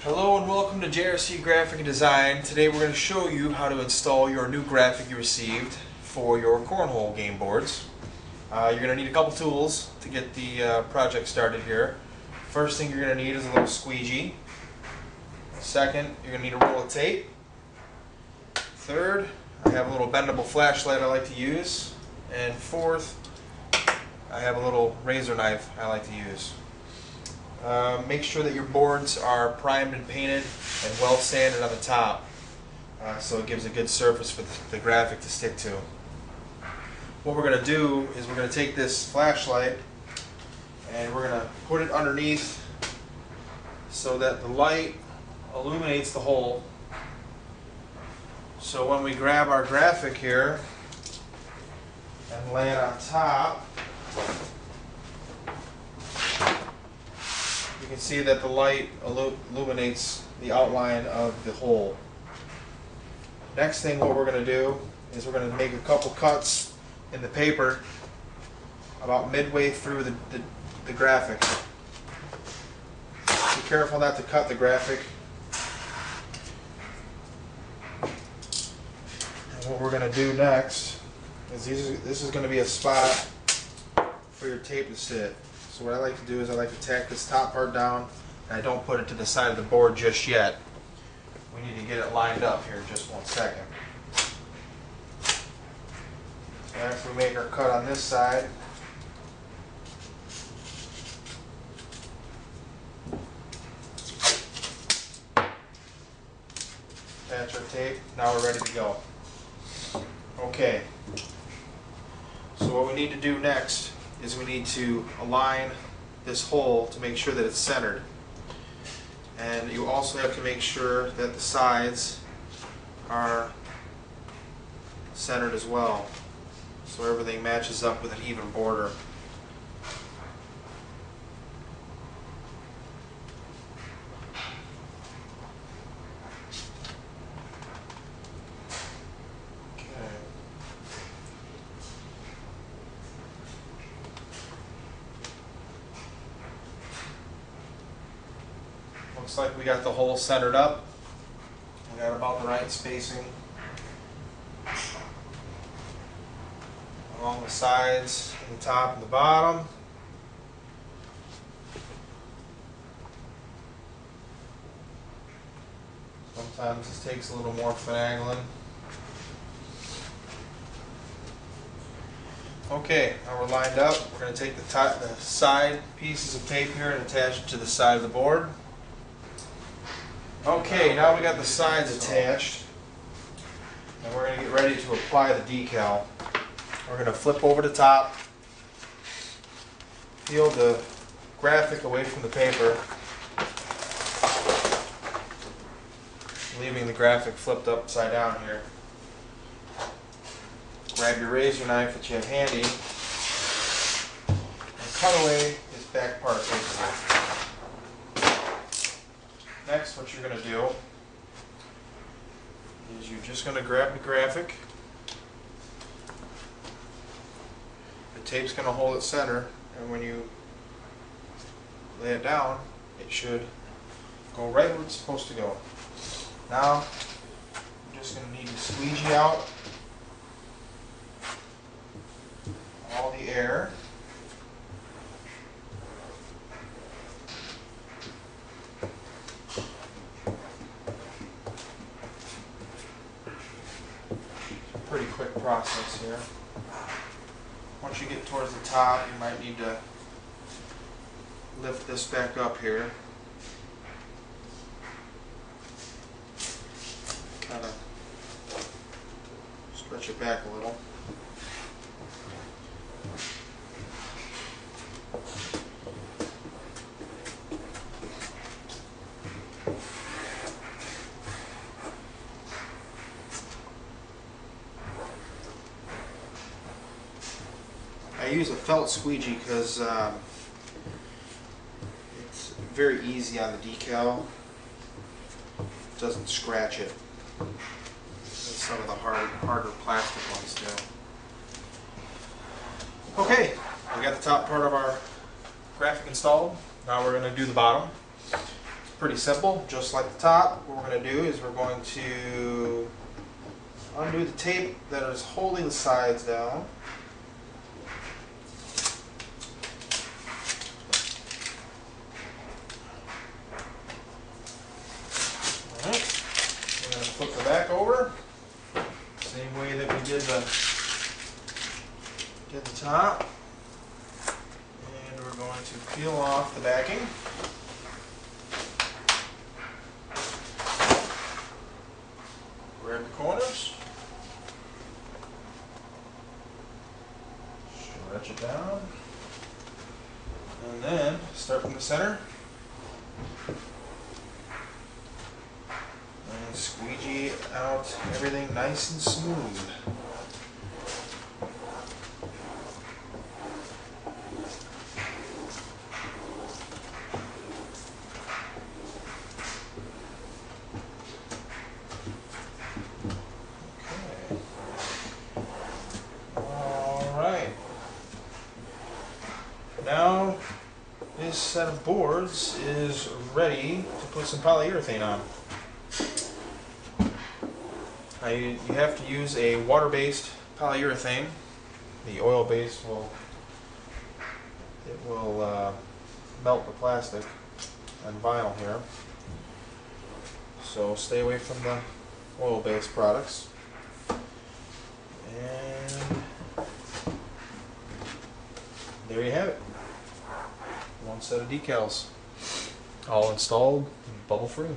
Hello and welcome to JRC Graphic Design. Today we're going to show you how to install your new graphic you received for your cornhole game boards. You're going to need a couple tools to get the project started here. First thing you're going to need is a little squeegee. Second, you're going to need a roll of tape. Third, I have a little bendable flashlight I like to use. And fourth, I have a little razor knife I like to use. Make sure that your boards are primed and painted and well sanded on the top so it gives a good surface for the graphic to stick to. What we're going to do is we're going to take this flashlight and we're going to put it underneath so that the light illuminates the hole. So when we grab our graphic here and lay it on top, you can see that the light illuminates the outline of the hole. Next thing what we're going to do is we're going to make a couple cuts in the paper about midway through the graphic. Be careful not to cut the graphic. And what we're going to do next is this is going to be a spot for your tape to sit. So what I like to do is I like to tack this top part down, and I don't put it to the side of the board just yet. We need to get it lined up here in just 1 second. So after we make our cut on this side, attach our tape, now we're ready to go. Okay, so what we need to do next is we need to align this hole to make sure that it's centered. And you also have to make sure that the sides are centered as well, so everything matches up with an even border. Looks like we got the hole centered up. We got about the right spacing along the sides, and the top and the bottom. Sometimes this takes a little more finagling. Okay, now we're lined up. We're going to take the side pieces of tape here and attach it to the side of the board. Okay, now we got the sides attached, and we're going to get ready to apply the decal. We're going to flip over the top, peel the graphic away from the paper, leaving the graphic flipped upside down here. Grab your razor knife that you have handy and cut away this back part basically. Next, what you're going to do is you're just going to grab the graphic. The tape's going to hold it center, and when you lay it down, it should go right where it's supposed to go. Now, you're just going to need to squeegee out all the air. Pretty quick process here. Once you get towards the top, you might need to lift this back up here. Kind of stretch it back a little. I use a felt squeegee because it's very easy on the decal. It doesn't scratch it, as some of the harder plastic ones do. Okay, we got the top part of our graphic installed. Now we're going to do the bottom. Pretty simple, just like the top. What we're going to do is we're going to undo the tape that is holding the sides down. Alright, we're going to flip the back over, same way that we did the top. And we're going to peel off the backing. Grab the corners, stretch it down, and then start from the center and squeegee out everything nice and smooth. Now this set of boards is ready to put some polyurethane on. Now you have to use a water-based polyurethane. The oil-based will melt the plastic and vinyl here. So stay away from the oil-based products. And there you have it. One set of decals, all installed, bubble free.